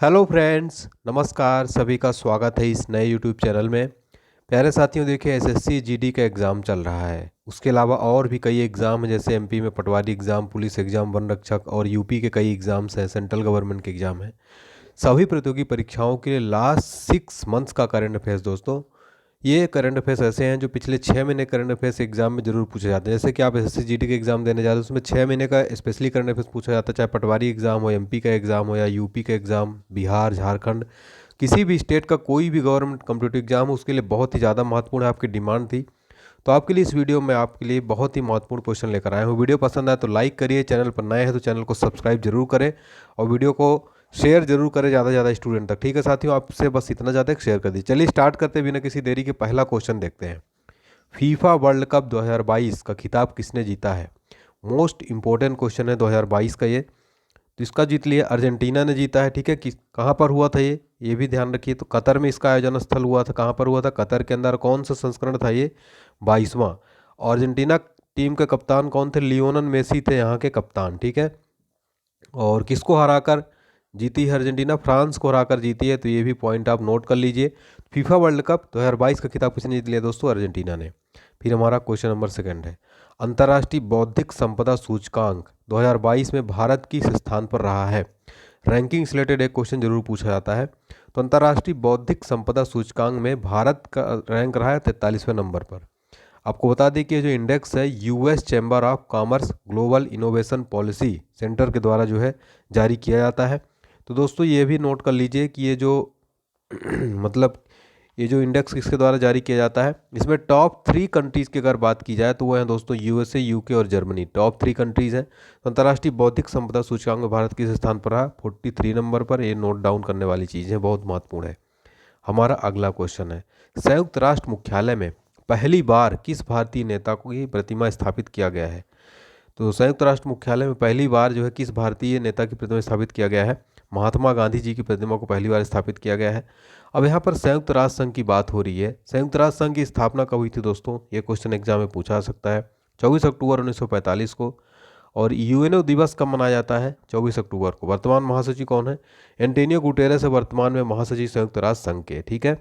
Hello friends, नमस्कार। सभी का स्वागत है इस नए यूट्यूब चैनल में। प्यारे साथियों, देखिए एसएससी जीडी का एग्ज़ाम चल रहा है। उसके अलावा और भी कई एग्ज़ाम हैं, जैसे एमपी में पटवारी एग्ज़ाम, पुलिस एग्ज़ाम, वन रक्षक और यूपी के कई एग्ज़ाम्स हैं, सेंट्रल गवर्नमेंट के एग्ज़ाम हैं। सभी प्रतियोगी परीक्षाओं के लिए लास्ट 6 मंथ्स का करंट अफेयर्स दोस्तों। ये करंट अफेयर्स ऐसे हैं जो पिछले 6 महीने करंट अफेयर्स एग्जाम में जरूर पूछे जाते हैं। जैसे कि आप एसएससी जीडी के एग्जाम देने जाते हैं, उसमें 6 महीने का स्पेशली करंट अफेयर्स पूछा जाता है, चाहे पटवारी एग्जाम हो, एमपी का एग्जाम हो या यूपी का एग्जाम, बिहार, झारखंड, किसी भी स्टेट का कोई भी गवर्नमेंट कॉम्पिटिटिव एग्जाम हो, उसके लिए बहुत ही ज़्यादा महत्वपूर्ण है। आपकी डिमांड थी, तो आपके लिए इस वीडियो में आपके लिए बहुत ही महत्वपूर्ण क्वेश्चन लेकर आए हूँ। वीडियो पसंद आए तो लाइक करिए, चैनल पर नए हैं तो चैनल को सब्सक्राइब जरूर करें और वीडियो को शेयर जरूर करें ज़्यादा से ज़्यादा स्टूडेंट तक। ठीक है साथियों, आपसे बस इतना ज़्यादा शेयर कर दीजिए। चलिए स्टार्ट करते बिना किसी देरी के पहला क्वेश्चन देखते हैं। फीफा वर्ल्ड कप 2022 का खिताब किसने जीता है? मोस्ट इंपॉर्टेंट क्वेश्चन है 2022 का ये। तो इसका जीत लिया अर्जेंटीना ने जीता है। ठीक है, किस कहाँ पर हुआ था ये भी ध्यान रखिए। तो कतर में इसका आयोजन स्थल हुआ था। कहाँ पर हुआ था? कतर के अंदर। कौन सा संस्करण था ये? 22वां। अर्जेंटीना टीम के कप्तान कौन थे? लियोनल मेसी थे यहाँ के कप्तान। ठीक है, और किसको हराकर जीती है अर्जेंटीना? फ्रांस को हराकर जीती है। तो ये भी पॉइंट आप नोट कर लीजिए। फीफा वर्ल्ड कप 2022 का खिताब किसने जीत लिया दोस्तों? अर्जेंटीना ने। फिर हमारा क्वेश्चन नंबर सेकंड है, अंतर्राष्ट्रीय बौद्धिक संपदा सूचकांक 2022 में भारत किस स्थान पर रहा है? रैंकिंग से रिलेटेड एक क्वेश्चन जरूर पूछा जाता है। तो अंतर्राष्ट्रीय बौद्धिक संपदा सूचकांक में भारत का रैंक रहा है 43वें नंबर पर। आपको बता दें कि ये जो इंडेक्स है US chamber of commerce global innovation policy centre के द्वारा जो है जारी किया जाता है। तो दोस्तों ये भी नोट कर लीजिए कि ये जो मतलब ये जो इंडेक्स किसके द्वारा जारी किया जाता है, इसमें टॉप 3 कंट्रीज़ की अगर बात की जाए तो वो हैं दोस्तों यूएसए, यूके और जर्मनी। टॉप 3 कंट्रीज़ हैं। तो अंतर्राष्ट्रीय बौद्धिक संपदा सूचकांक में भारत किस स्थान पर रहा? 43 नंबर पर। ये नोट डाउन करने वाली चीज़ है, बहुत महत्वपूर्ण है। हमारा अगला क्वेश्चन है, संयुक्त राष्ट्र मुख्यालय में पहली बार किस भारतीय नेता की प्रतिमा स्थापित किया गया है? तो संयुक्त राष्ट्र मुख्यालय में पहली बार जो है किस भारतीय नेता की प्रतिमा स्थापित किया गया है? महात्मा गांधी जी की प्रतिमा को पहली बार स्थापित किया गया है। अब यहाँ पर संयुक्त राष्ट्र संघ की बात हो रही है। संयुक्त राष्ट्र संघ की स्थापना कब हुई थी दोस्तों? ये क्वेश्चन एग्जाम में पूछा जा सकता है। 24 अक्टूबर 1945 को। और यूएनओ दिवस कब मनाया जाता है? 24 अक्टूबर को। वर्तमान महासचिव कौन है? एंटोनियो गुटेरेस है वर्तमान में महासचिव संयुक्त राष्ट्र संघ के। ठीक है,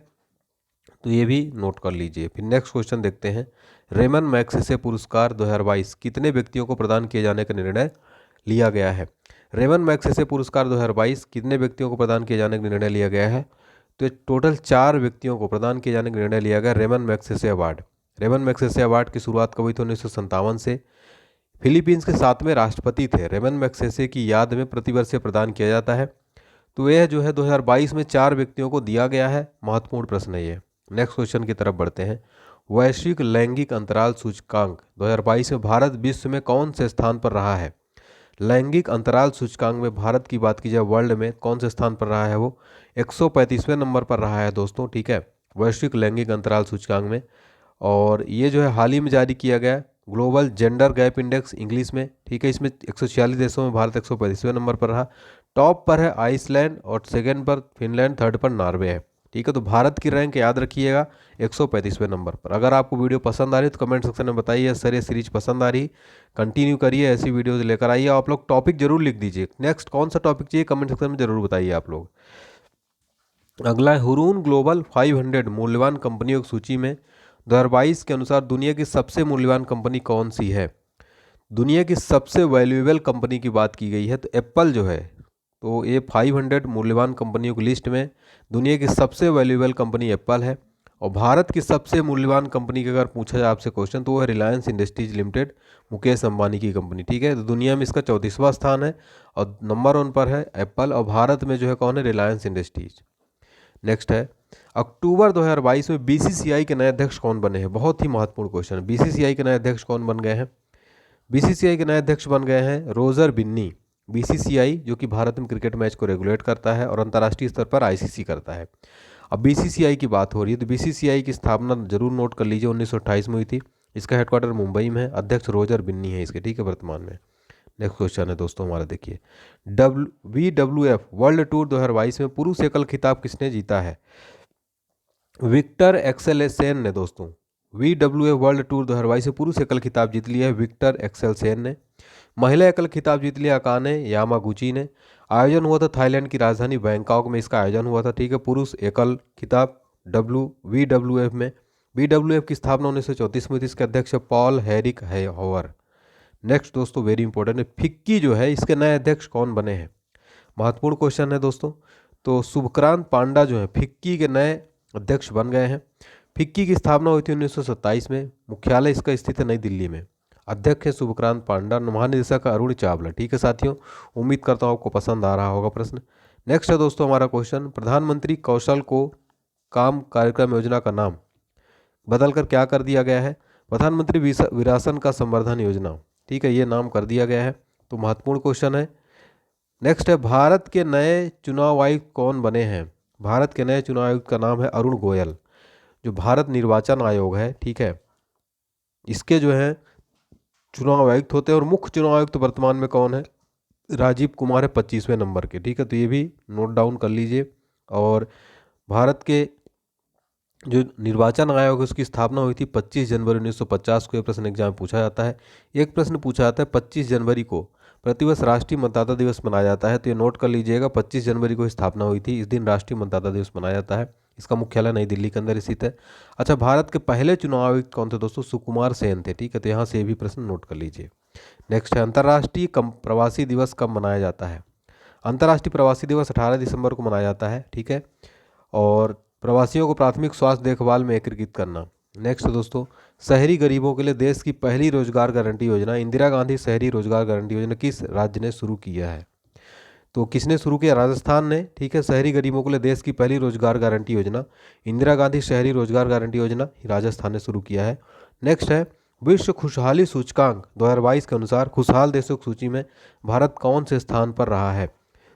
तो ये भी नोट कर लीजिए। फिर नेक्स्ट क्वेश्चन देखते हैं, रेमन मैग्सेसे पुरस्कार 2022 कितने व्यक्तियों को प्रदान किए जाने का निर्णय लिया गया है? रेमन मैग्सेसे पुरस्कार 2022 कितने व्यक्तियों को प्रदान किए जाने का निर्णय लिया गया है? तो टोटल 4 व्यक्तियों को प्रदान किए जाने का निर्णय लिया गया Ramon Magsaysay award. Ramon Magsaysay award की शुरुआत कब हुई थी? 1957 से। फिलीपींस के 7वें राष्ट्रपति थे। रेमन मैग्सेसे की याद में प्रतिवर्ष प्रदान किया जाता है। तो यह जो है 2022 में 4 व्यक्तियों को दिया गया है। महत्वपूर्ण प्रश्न है ये। नेक्स्ट क्वेश्चन की तरफ बढ़ते हैं, वैश्विक लैंगिक अंतराल सूचकांक 2022 में भारत विश्व में कौन से स्थान पर रहा है? लैंगिक अंतराल सूचकांक में भारत की बात की जाए वर्ल्ड में कौन से स्थान पर रहा है? वो 135वें नंबर पर रहा है दोस्तों। ठीक है, वैश्विक लैंगिक अंतराल सूचकांक में। और ये जो है हाल ही में जारी किया गया global gender gap index English में। ठीक है, इसमें 146 देशों में भारत 135वें नंबर पर रहा। टॉप पर है आइसलैंड और सेकंड पर फिनलैंड, थर्ड पर नॉर्वे है। ठीक है, तो भारत की रैंक याद रखिएगा 135वें नंबर पर। अगर आपको वीडियो पसंद आ रही है तो कमेंट सेक्शन में बताइए सर ये सीरीज पसंद आ रही, कंटिन्यू करिए, ऐसी वीडियोज लेकर आइए। आप लोग टॉपिक जरूर लिख दीजिए, नेक्स्ट कौन सा टॉपिक चाहिए कमेंट सेक्शन में जरूर बताइए आप लोग। अगला है, हुरून ग्लोबल 500 मूल्यवान कंपनियों की सूची में 2022 के अनुसार दुनिया की सबसे मूल्यवान कंपनी कौन सी है? दुनिया की सबसे वैल्यूएबल कंपनी की बात की गई है तो एप्पल जो है, तो ये 500 मूल्यवान कंपनियों की लिस्ट में दुनिया की सबसे वैल्यूएबल कंपनी एप्पल है। और भारत की सबसे मूल्यवान कंपनी का अगर पूछा जाए आपसे क्वेश्चन तो वो है रिलायंस इंडस्ट्रीज लिमिटेड, मुकेश अंबानी की कंपनी। ठीक है, तो दुनिया में इसका 34वां स्थान है और नंबर 1 पर है एप्पल, और भारत में जो है कौन है? रिलायंस इंडस्ट्रीज। नेक्स्ट है, अक्टूबर 2022 में बीसीसीआई के नए अध्यक्ष कौन बने हैं? बहुत ही महत्वपूर्ण क्वेश्चन है। बीसीसीआई के नए अध्यक्ष कौन बन गए हैं? बीसीसीआई के नए अध्यक्ष बन गए हैं रोजर बिन्नी। बीसीसीआई जो कि भारत में क्रिकेट मैच को रेगुलेट करता है और अंतर्राष्ट्रीय स्तर पर आईसीसी करता है। अब बीसीसीआई की बात हो रही है तो बीसीसीआई की स्थापना जरूर नोट कर लीजिए 1928 में हुई थी। इसका हेडक्वार्टर मुंबई में है। अध्यक्ष रोजर बिन्नी है इसके। ठीक है, वर्तमान में। नेक्स्ट क्वेश्चन है दोस्तों हमारा, देखिए, WWF वर्ल्ड टूर 2022 में पुरुष एकल खिताब किसने जीता है? विक्टर एक्सेलसेन ने दोस्तों। WWF वर्ल्ड टूर 2022 से पुरुष एकल खिताब जीत लिया है विक्टर एक्सेलसेन ने। महिला एकल खिताब जीत लिया अकाने यामागुची ने। आयोजन हुआ था थाईलैंड की राजधानी बैंकॉक में, इसका आयोजन हुआ था, ठीक है। पुरुष एकल खिताब WWF में। BWF की स्थापना 1934 में हुई थी, इसके अध्यक्ष पॉल हेरिक हॉवर। नेक्स्ट दोस्तों वेरी इंपॉर्टेंट है, फिक्की जो है इसके नए अध्यक्ष कौन बने हैं? महत्वपूर्ण क्वेश्चन है दोस्तों। तो शुभक्रांत पांडा जो है फिक्की के नए अध्यक्ष बन गए हैं। फिक्की की स्थापना हुई थी 1927 में, मुख्यालय इसका स्थित है नई दिल्ली में। अध्यक्ष है शुभक्रांत पांडा, महानिदेशक अरुण चावला, ठीक है साथियों। उम्मीद करता हूँ आपको पसंद आ रहा होगा प्रश्न। नेक्स्ट है दोस्तों हमारा क्वेश्चन, प्रधानमंत्री कौशल को काम कार्यक्रम योजना का नाम बदलकर क्या कर दिया गया है? प्रधानमंत्री विरासत का संवर्धन योजना, ठीक है, ये नाम कर दिया गया है। तो महत्वपूर्ण क्वेश्चन है। नेक्स्ट है, भारत के नए चुनाव आयुक्त कौन बने हैं? भारत के नए चुनाव आयुक्त का नाम है अरुण गोयल। जो भारत निर्वाचन आयोग है, ठीक है, इसके जो है चुनाव आयुक्त होते हैं। और मुख्य चुनाव आयुक्त वर्तमान में कौन है? राजीव कुमार है 25वें नंबर के, ठीक है। तो ये भी नोट डाउन कर लीजिए। और भारत के जो निर्वाचन आयोग है उसकी स्थापना हुई थी 25 जनवरी 1950 को। यह प्रश्न एग्जाम में पूछा जाता है। एक प्रश्न पूछा जाता है 25 जनवरी को प्रतिवर्ष राष्ट्रीय मतदाता दिवस मनाया जाता है, तो ये नोट कर लीजिएगा। 25 जनवरी को स्थापना हुई थी, इस दिन राष्ट्रीय मतदाता दिवस मनाया जाता है। इसका मुख्यालय नई दिल्ली के अंदर स्थित है। अच्छा, भारत के पहले चुनाव आयुक्त कौन थे दोस्तों? सुकुमार सेन थे, ठीक है। तो यहाँ से भी प्रश्न नोट कर लीजिए। नेक्स्ट है, अंतर्राष्ट्रीय प्रवासी दिवस कब मनाया जाता है? अंतर्राष्ट्रीय प्रवासी दिवस 18 दिसंबर को मनाया जाता है, ठीक है। और प्रवासियों को प्राथमिक स्वास्थ्य देखभाल में एकीकृत करना। नेक्स्ट दोस्तों, शहरी गरीबों के लिए देश की पहली रोजगार गारंटी योजना इंदिरा गांधी शहरी रोजगार गारंटी योजना किस राज्य ने शुरू किया है? तो किसने शुरू किया? राजस्थान ने, ठीक है। शहरी गरीबों के लिए देश की पहली रोजगार गारंटी योजना इंदिरा गांधी शहरी रोजगार गारंटी योजना राजस्थान ने शुरू किया है। नेक्स्ट है, विश्व खुशहाली सूचकांक 2022 के अनुसार खुशहाल देशों की सूची में भारत कौन से स्थान पर रहा है?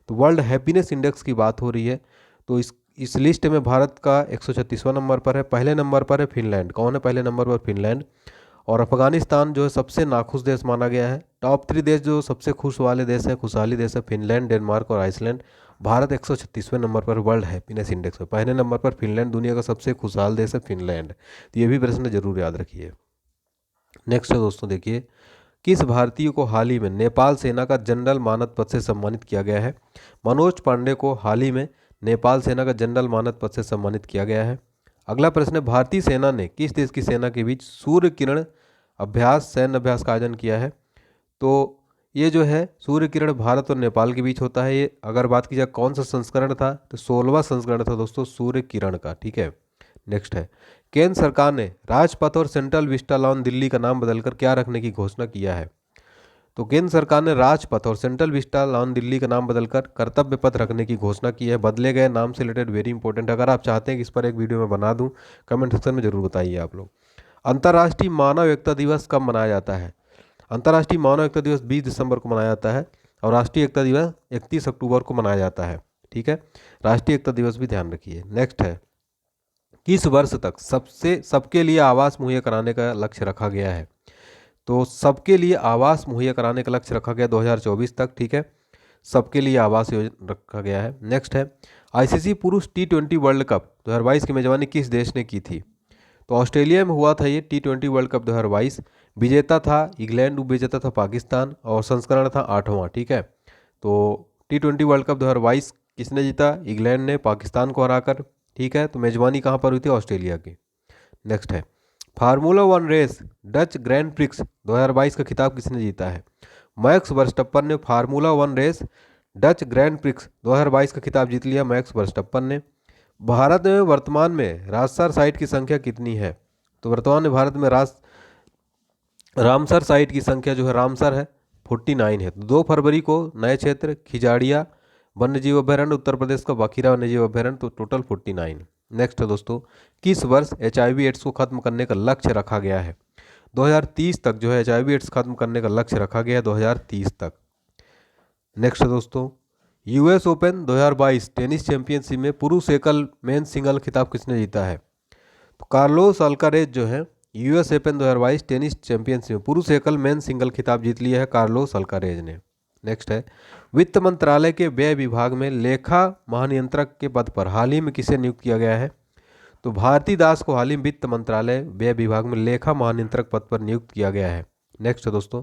तो वर्ल्ड हैप्पीनेस इंडेक्स की बात हो रही है। तो इस लिस्ट में भारत का 136वां नंबर पर है। पहले नंबर पर है फिनलैंड। कौन है पहले नंबर पर? फिनलैंड। और अफगानिस्तान जो है सबसे नाखुश देश माना गया है। टॉप 3 देश जो सबसे खुश वाले देश हैं, खुशहाली देश है, फिनलैंड, डेनमार्क और आइसलैंड। भारत 136वें नंबर पर वर्ल्ड हैप्पीनेस इंडेक्स में। पहले नंबर पर फिनलैंड, दुनिया का सबसे खुशहाल देश है फिनलैंड। तो ये भी प्रश्न जरूर याद रखिए। नेक्स्ट है दोस्तों, देखिए, किस भारतीय को हाल ही में नेपाल सेना का जनरल मानद पद से सम्मानित किया गया है? मनोज पांडे को हाल ही में नेपाल सेना का जनरल मानद पद से सम्मानित किया गया है। अगला प्रश्न है, भारतीय सेना ने किस देश की सेना के बीच सूर्य किरण अभ्यास सैन्य अभ्यास का आयोजन किया है? तो ये जो है सूर्य किरण भारत और नेपाल के बीच होता है। ये अगर बात की जाए कौन सा संस्करण था, तो 16वां संस्करण था दोस्तों सूर्य किरण का, ठीक है। नेक्स्ट है, केंद्र सरकार ने राजपथ और सेंट्रल विस्टा लॉन दिल्ली का नाम बदलकर क्या रखने की घोषणा किया है? तो केंद्र सरकार ने राजपथ और सेंट्रल विस्टा लॉन दिल्ली का नाम बदलकर कर्तव्य पथ रखने की घोषणा की है। बदले गए नाम से रिलेटेड वेरी इंपॉर्टेंट, अगर आप चाहते हैं कि इस पर एक वीडियो मैं बना दूं, कमेंट सेक्शन में जरूर बताइए आप लोग। अंतर्राष्ट्रीय मानव एकता दिवस कब मनाया जाता है? अंतर्राष्ट्रीय मानव एकता दिवस 20 दिसंबर को मनाया जाता है। और राष्ट्रीय एकता दिवस 31 अक्टूबर को मनाया जाता है, ठीक है। राष्ट्रीय एकता दिवस भी ध्यान रखिए। नेक्स्ट है, किस वर्ष तक सबके लिए आवास मुहैया कराने का लक्ष्य रखा गया है? तो सबके लिए आवास मुहैया कराने का लक्ष्य रखा गया 2024 तक, ठीक है। सबके लिए आवास योजना रखा गया है। नेक्स्ट है, आईसीसी पुरुष T20 वर्ल्ड कप 2022 की मेजबानी किस देश ने की थी? तो ऑस्ट्रेलिया में हुआ था ये T20 वर्ल्ड कप 2022। विजेता था इंग्लैंड, उपविजेता था पाकिस्तान और संस्करण था 8वां, ठीक है। तो T20 वर्ल्ड कप 2022 किसने जीता? इंग्लैंड ने पाकिस्तान को हराकर, ठीक है। तो मेजबानी कहाँ पर हुई थी? ऑस्ट्रेलिया की। नेक्स्ट है, Formula 1 race Dutch Grand Prix 2022 का खिताब किसने जीता है? मैक्स वर्स्टप्पन ने Formula 1 race Dutch Grand Prix 2022 का खिताब जीत लिया मैक्स वर्स्टप्पन ने। भारत में वर्तमान में रामसर साइट की संख्या कितनी है? तो वर्तमान में भारत में रामसर साइट की संख्या जो है रामसर है 49 है। 2 फरवरी को नए क्षेत्र खिजाड़िया वन्यजीव अभ्यारण्य उत्तर प्रदेश का बाखीरा वन्यजीव अभ्यारण्य, तो टोटल 49। नेक्स्ट है दोस्तों, किस वर्ष HIV एड्स को खत्म करने का लक्ष्य रखा गया है? 2030 तक जो है HIV एड्स खत्म करने का लक्ष्य रखा गया है 2030 तक। नेक्स्ट है दोस्तों, US ओपन 2022 टेनिस चैंपियनशिप में पुरुष एकल मेन सिंगल खिताब किसने जीता है? तो कार्लोस अल्कारेज जो है US ओपन 2022 टेनिस चैंपियनशिप में पुरुष एकल मेन सिंगल खिताब जीत लिया है कार्लोस अल्कारेज ने। नेक्स्ट है, वित्त मंत्रालय के व्यय विभाग में लेखा महानियंत्रक के पद पर हाल ही में किसे नियुक्त किया गया है? तो भारती दास को हाल ही में वित्त मंत्रालय व्यय विभाग में लेखा महानियंत्रक पद पर नियुक्त किया गया है। नेक्स्ट है दोस्तों,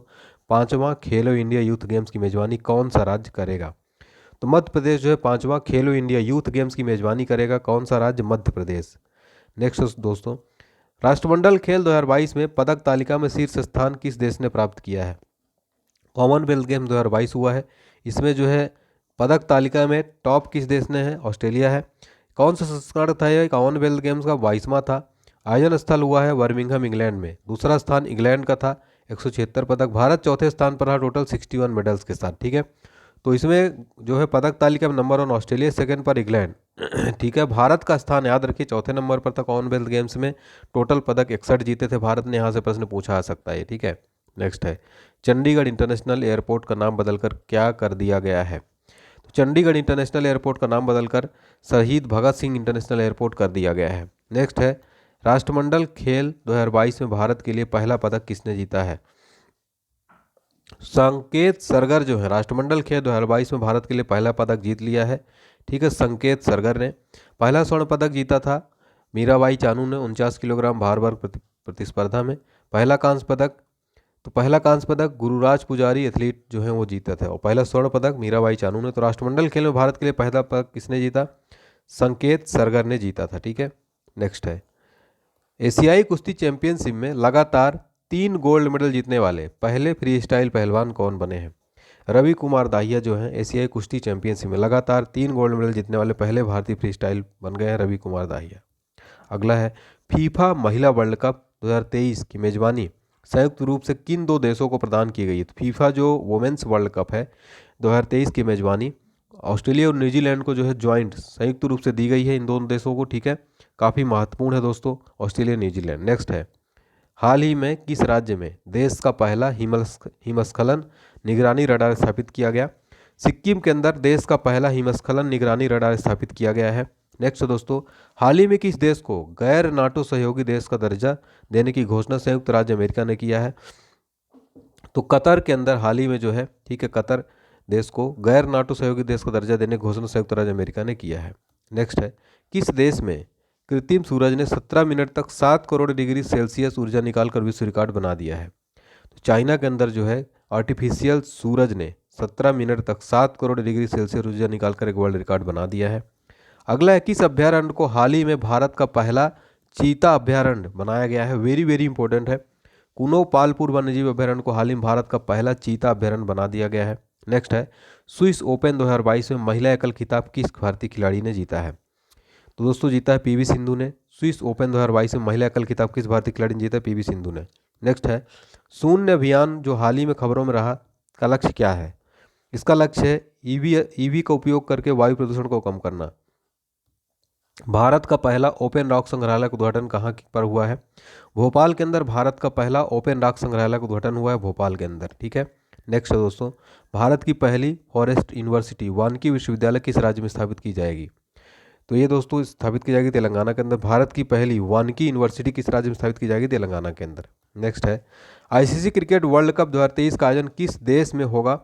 5वां खेलो इंडिया यूथ गेम्स की मेजबानी कौन सा राज्य करेगा? तो मध्य प्रदेश जो है 5वां खेलो इंडिया यूथ गेम्स की मेजबानी करेगा। कौन सा राज्य? मध्य प्रदेश। नेक्स्ट दोस्तों, राष्ट्रमंडल खेल 2022 में पदक तालिका में शीर्ष स्थान किस देश ने प्राप्त किया है? कॉमनवेल्थ गेम 2022 हुआ है, इसमें जो है पदक तालिका में टॉप किस देश ने है? ऑस्ट्रेलिया है। कौन सा संस्करण था यह? कॉमनवेल्थ गेम्स का 22वां था। आयोजन स्थल हुआ है बर्मिंघम इंग्लैंड में। दूसरा स्थान इंग्लैंड का था, 176 पदक। भारत चौथे स्थान पर रहा टोटल 61 मेडल्स के साथ। ठीक है, तो इसमें जो है पदक तालिका में नंबर 1 ऑस्ट्रेलिया, सेकंड पर इंग्लैंड। ठीक है, भारत का स्थान याद रखिए चौथे नंबर पर था कॉमनवेल्थ गेम्स में। टोटल पदक 61 जीते थे भारत ने। यहाँ से प्रश्न पूछा आ सकता है। ठीक है, नेक्स्ट है, चंडीगढ़ इंटरनेशनल एयरपोर्ट का नाम बदलकर क्या कर दिया गया है? तो चंडीगढ़ इंटरनेशनल एयरपोर्ट का नाम बदलकर शहीद भगत सिंह इंटरनेशनल एयरपोर्ट कर दिया गया है। नेक्स्ट है, राष्ट्रमंडल खेल 2022 में भारत के लिए पहला पदक किसने जीता है? संकेत सरगर जो है राष्ट्रमंडल खेल 2022 में भारत के लिए पहला पदक जीत लिया है। ठीक है, संकेत सरगर ने पहला स्वर्ण पदक जीता था। मीराबाई चानू ने 49 किलोग्राम भार वर्ग प्रतिस्पर्धा में पहला कांस्य पदक। तो पहला कांस्य पदक गुरुराज पुजारी एथलीट जो है वो जीता था, और पहला स्वर्ण पदक मीराबाई चानू ने। तो राष्ट्रमंडल खेल में भारत के लिए पहला पदक किसने जीता? संकेत सरगर ने जीता था। ठीक है, नेक्स्ट है, एशियाई कुश्ती चैंपियनशिप में लगातार 3 गोल्ड मेडल जीतने वाले पहले फ्री स्टाइल पहलवान कौन बने हैं? रवि कुमार दाहिया जो हैं एशियाई कुश्ती चैंपियनशिप में लगातार 3 गोल्ड मेडल जीतने वाले पहले भारतीय फ्री स्टाइल बन गए हैं रवि कुमार दाहिया। अगला है, फीफा महिला वर्ल्ड कप 2023 की मेजबानी संयुक्त रूप से किन 2 देशों को प्रदान की गई है? तो फीफा जो वुमेन्स वर्ल्ड कप है 2023 की मेजबानी ऑस्ट्रेलिया और न्यूजीलैंड को जो है ज्वाइंट संयुक्त रूप से दी गई है इन दोनों देशों को। ठीक है, काफ़ी महत्वपूर्ण है दोस्तों ऑस्ट्रेलिया न्यूजीलैंड। नेक्स्ट है, हाल ही में किस राज्य में देश का पहला हिमस्खलन निगरानी रडार स्थापित किया गया? सिक्किम के अंदर देश का पहला हिमस्खलन निगरानी रडार स्थापित किया गया है। नेक्स्ट दोस्तों, हाल ही में किस देश को गैर नाटो सहयोगी देश का दर्जा देने की घोषणा संयुक्त राज्य अमेरिका ने किया है? तो कतर के अंदर हाल ही में जो है, ठीक है, कतर देश को गैर नाटो सहयोगी देश का दर्जा देने की घोषणा संयुक्त राज्य अमेरिका ने किया है। नेक्स्ट है, किस देश में कृत्रिम सूरज ने 17 मिनट तक 7 करोड़ डिग्री सेल्सियस ऊर्जा निकालकर विश्व रिकॉर्ड बना दिया है? तो चाइना के अंदर जो है आर्टिफिशियल सूरज ने 17 मिनट तक 7 करोड़ डिग्री सेल्सियस ऊर्जा निकालकर एक वर्ल्ड रिकॉर्ड बना दिया है। अगला है, किस अभ्यारण्य को हाल ही में भारत का पहला चीता अभ्यारण्य बनाया गया है? वेरी वेरी इंपॉर्टेंट है, कुनो पालपुर वन्यजीव अभ्यारण्य को हाल ही में भारत का पहला चीता अभ्यारण्य बना दिया गया है। नेक्स्ट है, स्विस ओपन 2022 में महिला एकल खिताब किस भारतीय खिलाड़ी ने जीता है? तो दोस्तों जीता है पीवी सिंधु ने। स्विस ओपन 2022 में महिला एकल खिताब किस भारतीय खिलाड़ी ने जीता है? पीवी सिंधु ने। नेक्स्ट है, शून्य अभियान जो हाल ही में खबरों में रहा का लक्ष्य क्या है? इसका लक्ष्य है ईवी का उपयोग करके वायु प्रदूषण को कम करना। भारत का पहला ओपन रॉक संग्रहालय का उद्घाटन कहाँ पर हुआ है? भोपाल के अंदर भारत का पहला ओपन रॉक संग्रहालय का उद्घाटन हुआ है भोपाल के अंदर। ठीक है, नेक्स्ट है दोस्तों, भारत की पहली फॉरेस्ट यूनिवर्सिटी वानिकी विश्वविद्यालय किस राज्य में स्थापित की जाएगी? तो ये दोस्तों स्थापित की जाएगी तेलंगाना के अंदर। भारत की पहली वानिकी यूनिवर्सिटी किस राज्य में स्थापित की जाएगी? तेलंगाना के अंदर। नेक्स्ट है, आईसीसी क्रिकेट वर्ल्ड कप 2023 का आयोजन किस देश में होगा?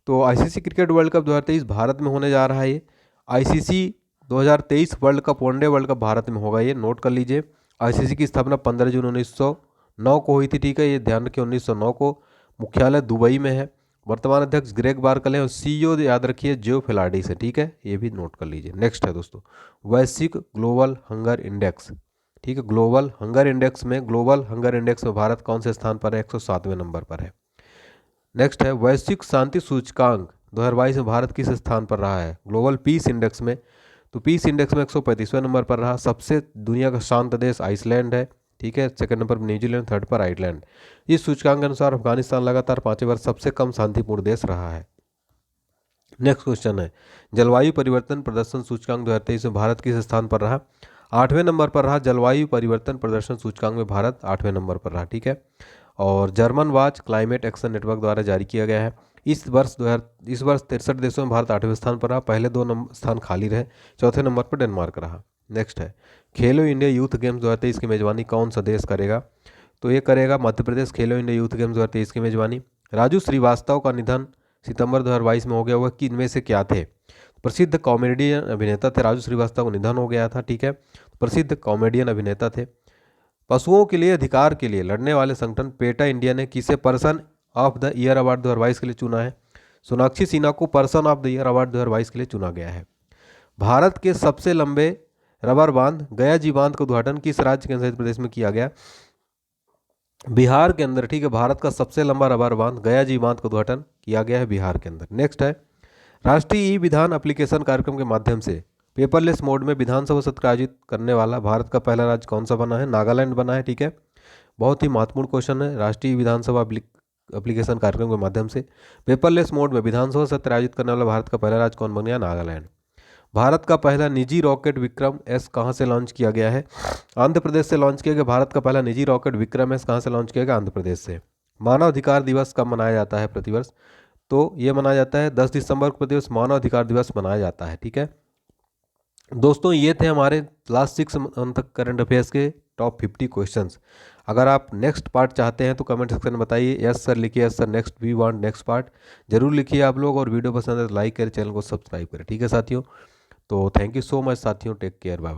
तो ICC cricket world cup 2023 Bharat में होने जा रहा है। ये ICC 2023 world cup one day world cup Bharat में होगा, ये नोट कर लीजिए। आईसीसी की स्थापना 15 जून 1909 को हुई थी। ठीक है, ये ध्यान रखिए 1909 को। मुख्यालय दुबई में है। वर्तमान अध्यक्ष ग्रेग बार्कले हैं और सीईओ याद रखिए जो फिलाडी से। ठीक है, ये भी नोट कर लीजिए। नेक्स्ट है दोस्तों, वैश्विक ग्लोबल हंगर इंडेक्स। ठीक है, ग्लोबल हंगर इंडेक्स में भारत कौन से स्थान पर है? 107वें नंबर पर है। नेक्स्ट है, वैश्विक शांति सूचकांक 2022 में भारत किस स्थान पर रहा है? ग्लोबल पीस इंडेक्स में। तो पीस इंडेक्स में 135वें नंबर पर रहा। सबसे दुनिया का शांत देश आइसलैंड है। ठीक है, सेकंड नंबर पर न्यूजीलैंड, थर्ड पर आइसलैंड। इस सूचकांक के अनुसार अफगानिस्तान लगातार 5वें वर्ष सबसे कम शांतिपूर्ण देश रहा है। नेक्स्ट क्वेश्चन है, जलवायु परिवर्तन प्रदर्शन सूचकांक 2023 में भारत किस स्थान पर रहा? 8वें नंबर पर रहा। जलवायु परिवर्तन प्रदर्शन सूचकांक में भारत 8वें नंबर पर रहा। ठीक है, और German watch climate action network द्वारा जारी किया गया है। इस वर्ष 63 देशों में भारत 8वें स्थान पर रहा। पहले 2 स्थान खाली रहे। चौथे नंबर पर डेनमार्क रहा। नेक्स्ट है, खेलो इंडिया यूथ गेम्स 2023 की मेजबानी कौन सा देश करेगा? तो ये करेगा मध्य प्रदेश। खेलो इंडिया यूथ गेम्स 2023 की मेजबानी। राजू श्रीवास्तव का निधन सितंबर 2022 में हो गया हुआ, किन में से क्या थे? प्रसिद्ध कॉमेडियन अभिनेता थे। राजू श्रीवास्तव को निधन हो गया था। ठीक है, प्रसिद्ध कॉमेडियन अभिनेता थे। पशुओं के लिए अधिकार के लिए लड़ने वाले संगठन पेटा इंडिया ने किसे person of the year award 2022 के लिए चुना है। सोनाक्षी सिन्हा को person of the year award 2022 के लिए चुना गया है। भारत के सबसे लंबे रबर बांध गया जी बांध का उद्घाटन किस राज्य के केंद्र प्रदेश में किया गया? बिहार के अंदर, ठीक है। भारत का सबसे लंबा रबर बांध गया जी बांध का उद्घाटन किया गया है बिहार के अंदर। नेक्स्ट है, राष्ट्रीय ई विधान एप्लीकेशन कार्यक्रम के माध्यम से पेपरलेस मोड में विधानसभा सत्र आयोजित करने वाला भारत का पहला राज्य कौन सा बना है? नागालैंड बना है, ठीक है। बहुत ही महत्वपूर्ण क्वेश्चन है। राष्ट्रीय विधानसभा एप्लीकेशन कार्यक्रम के माध्यम से पेपरलेस मोड में विधानसभा सत्र आयोजित करने वाला भारत का पहला राज्य कौन बन गया? नागालैंड। भारत का पहला निजी रॉकेट विक्रम एस कहाँ से लॉन्च किया गया है? आंध्र प्रदेश से लॉन्च किया गया। भारत का पहला निजी रॉकेट विक्रम एस कहाँ से लॉन्च किया गया? आंध्र प्रदेश से। मानव अधिकार दिवस कब मनाया जाता है प्रतिवर्ष? तो ये मनाया जाता है 10 दिसंबर को प्रतिवर्ष मानव अधिकार दिवस मनाया जाता है, ठीक है। दोस्तों ये थे हमारे लास्ट 6 मंथ तक करंट अफेयर्स के टॉप 50 क्वेश्चंस। अगर आप नेक्स्ट पार्ट चाहते हैं तो कमेंट सेक्शन में बताइए, यस सर लिखिए, yes sir next we want next part जरूर लिखिए आप लोग। और वीडियो पसंद है तो लाइक करें, चैनल को सब्सक्राइब करें, ठीक है साथियों। तो थैंक यू सो मच साथियों, टेक केयर, बाय।